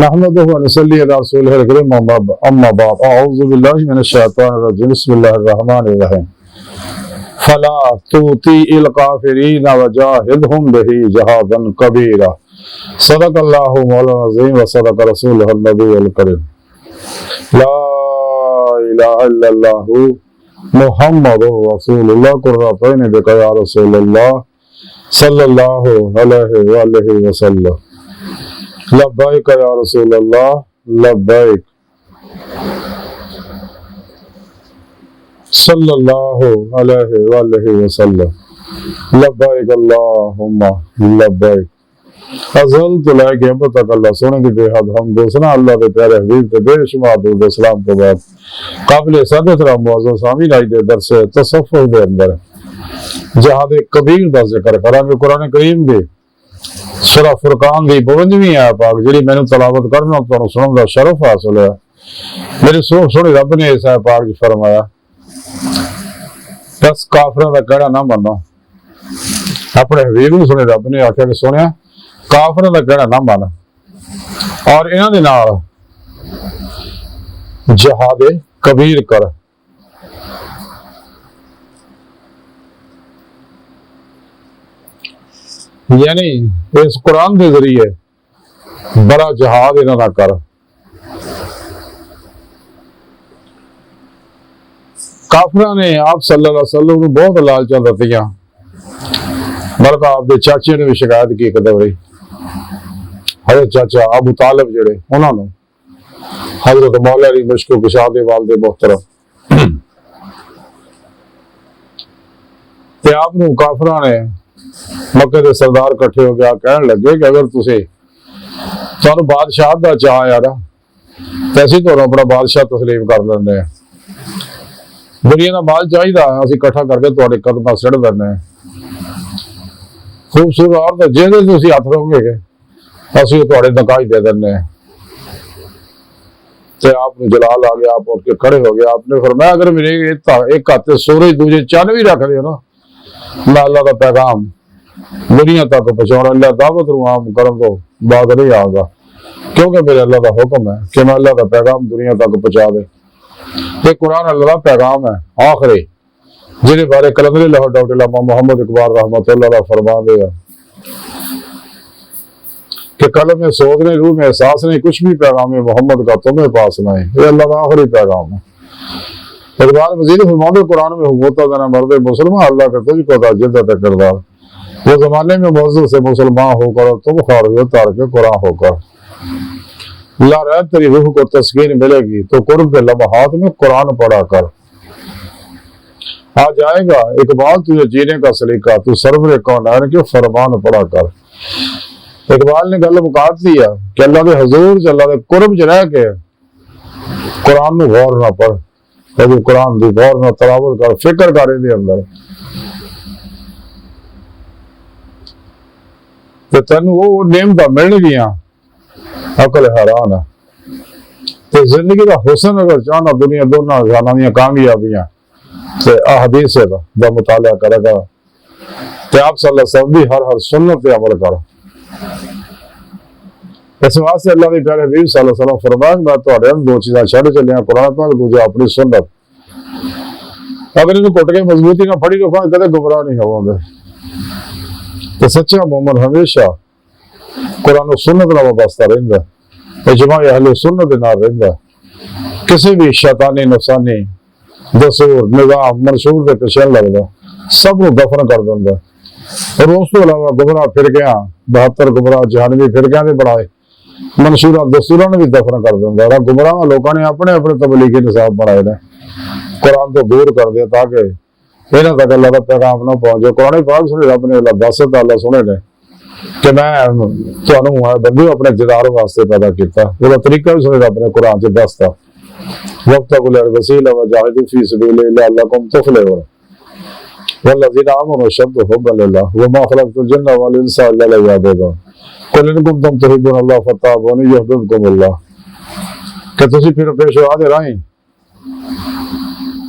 نحمده ونصلي على رسوله الكريم اما بعد اعوذ بالله من الشيطان الرجيم بسم الله الرحمن الرحيم فلا تطيع الكافرين وجاهدهم به جهادا كبيرا صدق الله مولانا العظيم وصدق رسوله النبي الكريم لا اله الا الله محمد رسول الله قرۃ بك يا رسول الله صلی اللہ علیہ وآلہ وسلم لبیک یا رسول اللہ لبیک صلی اللہ علیہ وآلہ وسلم لبیک اللہم لبیک ازل تو لے کے اب تک اللہ سونے کی بے حد ہم دوسرا اللہ کے پیارے حبیب کے بے شمار درود و سلام کے بعد قابل صدر معزز سامعین آج دے درس تصوف دے اندر جہاد کبیر دا ذکر کرانگے قرآن کریم دی سورہ فرقان دی 52ویں آیت پاک جڑی میں نے تلاوت کرنا تو سنن دا شرف حاصل ہے میرے سونے رب نے اس آیت پاک فرمایا بس کافراں دا کہنا نہ منو اپنے حبیب نوں سنے رب نے آکھیا کہ سونیا کافراں دا کہنا نہ من اور انہاں دے نال جہاد کبیر کر یعنی اس قرآن کے ذریعے بڑا جہاد انہاں نہ کر کافراں نے آپ صلی اللہ علیہ وسلم کو بہت لالچاں دتیاں بلکہ آپ دے چاچے نے بھی شکایت کی ایک دفعہ حضرت چاچا ابو طالب جڑے انہاں نے حضرت مولا علی مشکو کشاد والد محترم تے آپ نو کافراں نے مکے دے سردار کٹھے ہو گیا کہنے لگے کہ اگر تانوں بادشاہ دا چاہ یار تیسی تو اپنا بادشاہ تسلیم کر لینے ہیں دنیا دا مال چاہیے اسی کٹھا کر کے تواڈے قدماں سڑ دینے ہیں خوبصورت عورت جہدے تسی ہاتھ رکھو گے اسی تواڈے نکاح دے دینے ہیں تے آپ نے جلال آ گیا آپ اٹھ کے کھڑے ہو گئے آپ نے فرمایا اگر میرے ایک ہاتھ سورج دوجے چند بھی رکھ دے نا میں اللہ کا پیغام دنیا تک پہنچاؤں اللہ دعوت رو عام کرم تو بعد نہیں آؤں گا کیونکہ میرے اللہ کا حکم ہے کہ میں اللہ کا پیغام دنیا تک پہنچا دے یہ قرآن اللہ کا پیغام ہے آخری جنہیں بارے کلندر اللہ ڈاکٹر علامہ محمد اقبال رحمۃ اللہ علیہ فرما دے گا کہ قلم میں سوچنے روح میں احساس نہیں کچھ بھی پیغام محمد کا تمہیں پاس نہیں یہ اللہ کا آخری پیغام ہے اقبال مزید فرماتے قرآن میں ہوتا دینا مرد مسلمان اللہ کا تجھ کو تھا جدت کردار وہ زمانے میں موضوع سے مسلمان ہو کر تم خارج تار کے قرآن ہو کر لا رہے تیری روح کو تسکین ملے گی تو قرب کے لمحات میں قرآن پڑھا کر آ جائے گا اقبال تجھے جینے کا سلیقہ تو سرور کونین کے فرمان پڑھا کر اقبال نے گل مکات دیا کہ اللہ کے حضور سے اللہ کے قرب چ رہ کے قرآن میں غور نہ پڑھ قرآن دی غور نہ تلاوت کر فکر کر دے اندر تے تینوں وہ نعمتاں مل گیاں عقل حیران ہے تے زندگی دا حسن اگر چاہنا دنیا دونوں جہاناں دیاں کامیابیاں تے احادیث دا مطالعہ کرے گا تے آپ صلی اللہ علیہ وسلم دی ہر سنت تے عمل کر اس واسطے اللہ کے پیارے حبیب صلی اللہ علیہ وسلم فرمایا میں تہاڈے دو چیزاں چھڈ چلیا قرآن پاک دوجا اپنی سنت اگر انہوں کٹ کے مضبوطی نہ پڑھی رکھا کدے گمراہ نہیں ہوگا تو سچا مومن ہمیشہ قرآن و سنت نال وابستہ رہندا اجماع اہل سنت دے نال رہندا کسی بھی شیطانی نفسانی دستور نظام منشور دے پیچھے لگدا سب نو دفن کر دیندا اور اس تو علاوہ گمراہ فرقیاں 72 گمراہ جہانوی فرقیاں دے بڑھائے منشورات دستوراں بھی دفن کر دیندا اور گمراہ لوکاں نے اپنے اپنے تبلیغی نصاب بنائے نے قرآن تو دور کر دیا تاکہ انہاں تک اللہ کا پیغام نہ پہنچے قرآن پاک سنے رب نے اللہ دست اللہ سنے نے کہ میں تانوں بندو اپنے دیدار واسطے پیدا کیتا وہ طریقہ بھی سنے رب نے قرآن چ دستا وابتغوا الوسیلۃ وجاہدوا فی سبیل اللہ لعلکم تفلحون والذین آمنوا اشد حبا للہ وما خلقت الجن والانس الا لیعبدون قل ان کنتم تحبون اللہ فاتبعونی یحببکم اللہ کہ تسی پھر پیش آدھے رہیں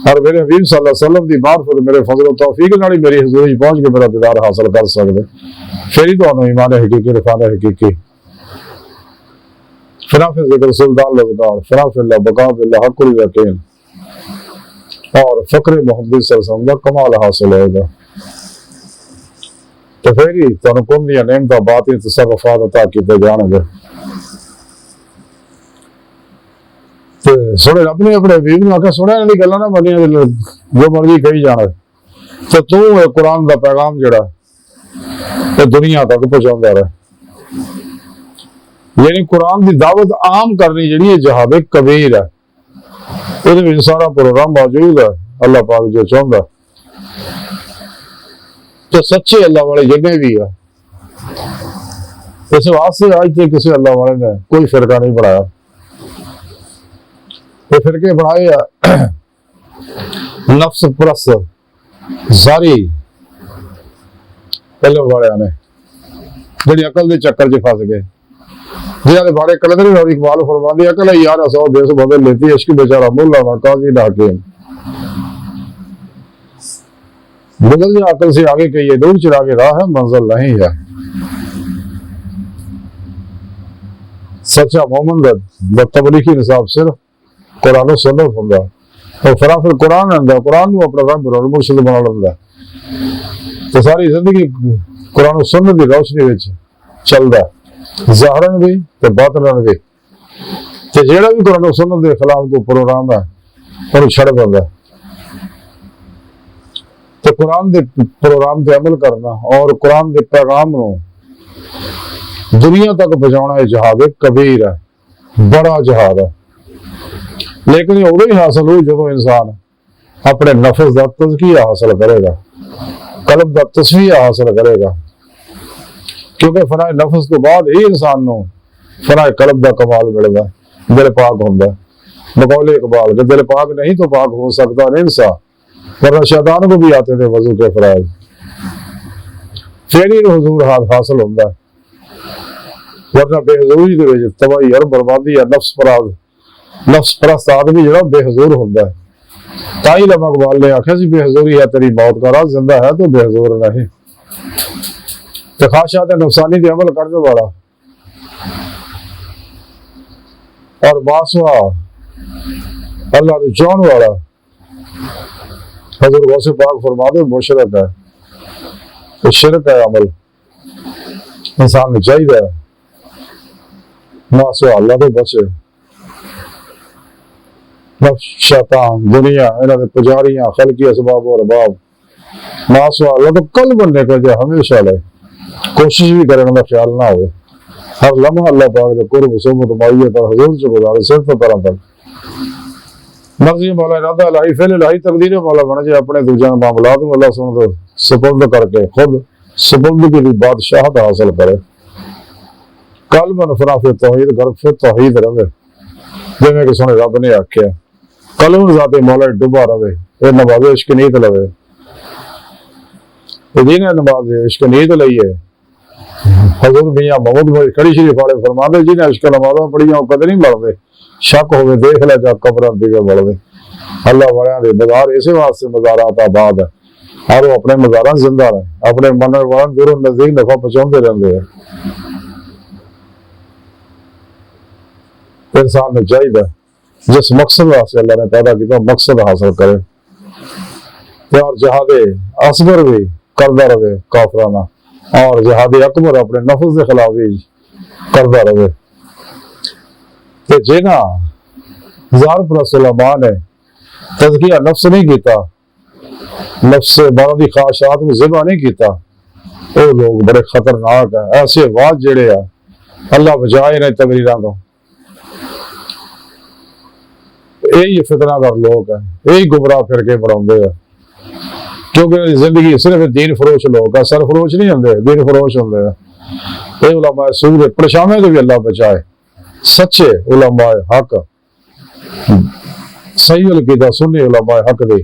اور میرے حبیب صلی اللہ علیہ وسلم دی معرفت میرے فضل و توفیق نال میری حضوری پہنچ کے میرا دیدار حاصل کر سکتے پھر ہی تو ایمان حقیقی رفان حقیقی فنا فی ذکر سلطان لذکار فنا فی اللہ بقا فی اللہ حق الیقین، اور فقر محمد صلی اللہ علیہ وسلم کا کمال حاصل ہوئے گا۔ تو پھر ہی تمہیں کن دیا نعمتاں باطنی تصرفات عطا کیتے جان گے۔ سونے رب نے اپنے حبیب نے آخیا سونے انہاں دی گلاں نہ منی، جو مرضی کہی جانا، تو تو قرآن دا پیغام جڑا تے دنیا تک پہنچاوندا رہے۔ یعنی قرآن دی دعوت عام کرنی جڑی ہے جہاد کبیر ہے، یہ بھی سارا پروگرام موجود ہے اللہ پاک جو چاہتا۔ تو سچے اللہ والے جنے بھی ہے، اس واسطے آج تک کسی اللہ والے نے کوئی فرقہ نہیں بنایا۔ یہ فرقے بنائے نفس پرست ساری علم والے نے، جڑی عقل دے چکر چ پھس گئے، جہاں نے بارے کلندر اور اقبال فرماندی عقل ہے یار سو دیس بدل لیتی عشق بیچارہ مولانا قاضی ڈاکے، بدل جا عقل سے آگے کہیے دور چرا کے راہ ہے منزل نہیں ہے۔ سچا مومن دا تبلیغی نصاب صرف قرآن و سنت ہوندا، اور فرافل قرآن ہوندا، قرآن کو اپنا رب اور مرشد بنا لیندا، تو ساری زندگی قرآن و سنت دی روشنی وچ چلدا ظاہرن بھی تے باطنن بھی۔ تے جیڑا بھی قرآن و سنت دے خلاف کو پروگرام ہے انہوں چھڑ دیندا۔ تے قرآن دے پروگرام تے عمل کرنا اور قرآن دے پیغام نو دنیا تک پہنچانا یہ جہاد کبیر ہے، بڑا جہاد ہے۔ لیکن یہ ادو ہی حاصل ہو جدو انسان اپنے نفس کا تزکیہ حاصل کرے گا، قلب کا تصفیہ حاصل کرے گا، کیونکہ فنا نفس تو بعد ہی انسان نو فنا قلب کا کمال ملے گا، دل پاک ہوندا ہے۔ بقول اقبال کہ دل پاک نہیں تو پاک ہو سکتا نہیں انسان، ورنہ شیطان کو بھی آتے تھے وضو کے فرائض، پھر ہی حضور حاصل ہوندا ہے، ورنہ بے حضوری دے وچ تباہی اور بربادی ہے۔ نفس پرست آدمی جڑا بے حضور ہوندا ہے، تائی علامہ اقبال نے آخیا سی بے حضوری ہے تیری موت کا راز، زندہ ہے تو بے حضور نہیں۔ تے خواہشات نفسانی دے عمل کرنے والا اور باسوا اللہ دے چاہن والا حضور غوث پاک فرماتے مشرک ہے، شرک ہے عمل، انسان نے چاہیے ناسوا اللہ تو بچے۔ نفس شیطان دنیا انہوں نے پجاریاں خلقی اسباب و ارباب ناسوا اللہ تو کل بننے کا جو ہمیشہ لے کوشش بھی کرنے کا خیال نہ ہوئے، ہر لمحہ اللہ پاک دے قرب صحبت معیت اور حضور سے گزارے صرف طرح تک مرضی مولا ارادہ الہی فعل الہی تقدیر مولا بن جائے، اپنے دوجہ معاملات میں اللہ سن سپرد کر کے خود سپردگی کی بادشاہت حاصل کرے، قلب نفرا فی توحید گرب فی توحید رہے، جیسے کہ سنے رب نے آکھیا قلب ذات مولا ڈبا رہے، یہ نماز عشق نیت لوے، جنہیں نماز عشق نیت لئیے حضور میاں محمود کھڑی شریف والے فرماتے جنہیں عشق نمازاں پڑھیاں وہ کدے نہیں مرتے، شک ہوئے دیکھ لے جا قبران دیگر بڑھتے۔ اللہ والیاں دے مزار اسی واسطے مزارات آباد ہے، اور وہ اپنے مزاراں زندہ رہے، اپنے منر والن دور نزدیک نفع پہنچاتے رہتے ہیں۔ انسان نے چاہیے جس مقصد واسطے اللہ نے پیدا کیا مقصد حاصل کرے، اور جہاد اصغر بھی کردا رہے کافرانہ، اور جہاد اکبر اپنے نفس کے خلاف بھی کردا رہے۔ کہ جنا ظاہر پرست علماء نے تزکیہ نفس نہیں کیتا، نفس بعض خواہشات میں ذبح نہیں کیتا، وہ لوگ بڑے خطرناک ہیں۔ ایسے واج جڑے ہیں اللہ بچائے نے تقریراں تو، یہی فتنہ در لوگ ہیں، یہی گمراہ پھر کے بڑھاندے ہیں، کیونکہ زندگی صرف دین فروش لوگ ہیں، سر فروش نہیں ہوندے، دین فروش ہوندے ہیں۔ یہ علماء سود پریشانوں کو بھی اللہ بچائے، سچے علماء حق صحیح العقیدہ سنی علماء حق دی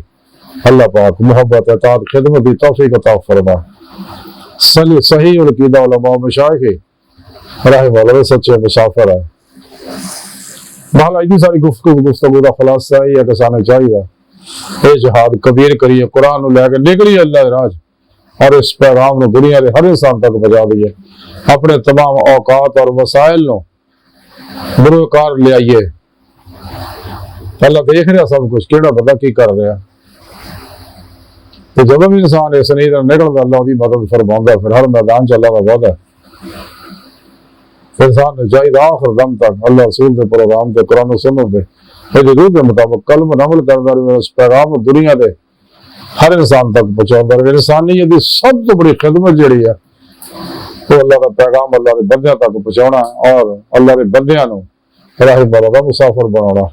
اللہ پاک محبت اطاعت خدمت دی توفیق عطا فرما۔ صحیح العقیدہ علماء مشائخ رحمہ اللہ سچے مسافر ہے۔ بہرحال اتنی ساری گفتگو کا خلاصہ یہ ہے کہ سانے چاہیے اے جہاد کبیر کریے، قرآن لے کے نکلیے اللہ راج، اور اس پیغام نو دنیا کے ہر انسان تک پہنچا دیے، اپنے تمام اوقات اور وسائل نو بروکار لے آئیے اللہ دیکھ رہا سب کچھ کیڑا بندہ کی کر رہا تو جب بھی انسان اس نہیں نکلتا اللہ کی مدد فرماؤں پھر ہر میدان چ اللہ کا وعدہ ہے انسان نے چاہیے آخر دم تک اللہ رسول کے پروگرام کے قرآن و سنت کے حضور کے مطابق کلم عمل کرتا رہے اس پیغام دنیا دے ہر انسان تک پہنچاؤں رہے انسانیت کی سب تو بڑی خدمت جڑی ہے تو اللہ کا پیغام اللہ کے بندیاں تک پہنچانا اور اللہ کے بندیاں نو راہ بارہ کا مسافر بنانا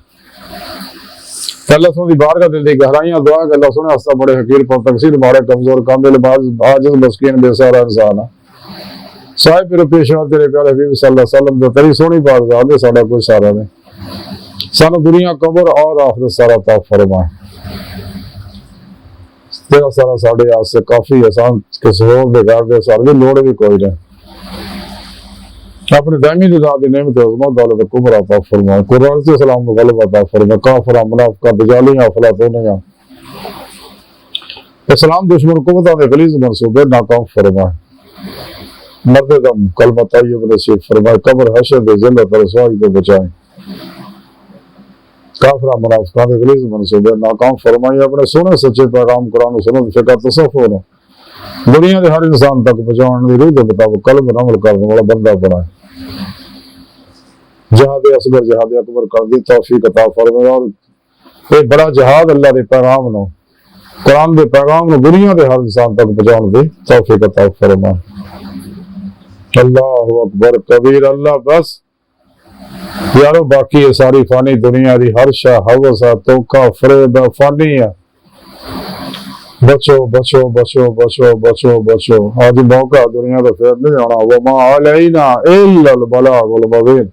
اللہ سن دی بارگاہ دل دی گہرائیاں دعا کہ اللہ سنے ہستا بڑے حقیر پر تقصیر مارے کمزور کامل عاجز مسکین بے سہارا انسان ہے صاحب پھر پیشوا تیرے پیارے حبیب صلی اللہ علیہ وسلم تیری سونی بات ذات ہے ساڈا کوئی سہارا نہیں سانو دنیا قبر اور آخرت سارا عطا فرمائے تیرا سارا ساڈے ہاتھ سے کافی آسان کسی اور دے گھر دے سارے لوڑ بھی کوئی نہیں اپنے دائمی ذات دی نعمت عظمت دولت کبر عطا فرمائے قرآن سے سلام کو غلب عطا فرمائے کافر منافقہ دجالیاں افلاطونیاں اسلام دشمن قوتاں دے غلیظ منصوبے ناکام فرمائے مرد دم کلمہ طیب نصیب فرمائے قبر حشر دے ذلت رسوائی کو بچائے کافرہ منافقہ دے غلیظ منصوبے ناکام فرمائے اپنے سونے سچے پیغام قرآن و سنت فقہ تصوف دنیا دے ہر انسان تک پہنچانے دی روح دے مطابق قلب عمل کرنے والا بندہ بنائے جہاد اصغر جہاد اکبر کر دی توفیق عطا فرمائے اور ایک بڑا جہاد اللہ دے پیغام نو قرآن دے پیغام نو دنیا دے ہر انسان تک پہنچانے دی توفیق عطا فرمائے اللہ اکبر کبیر اللہ بس یارو باقی یہ ساری فانی دنیا دی ہر شاہ حوثہ توکہ فریب فانی ہے بچو بچو بچو بچو بچو بچو آج موقع دنیا تو پھر نہیں آنا وما علینا الا البلاغ المبین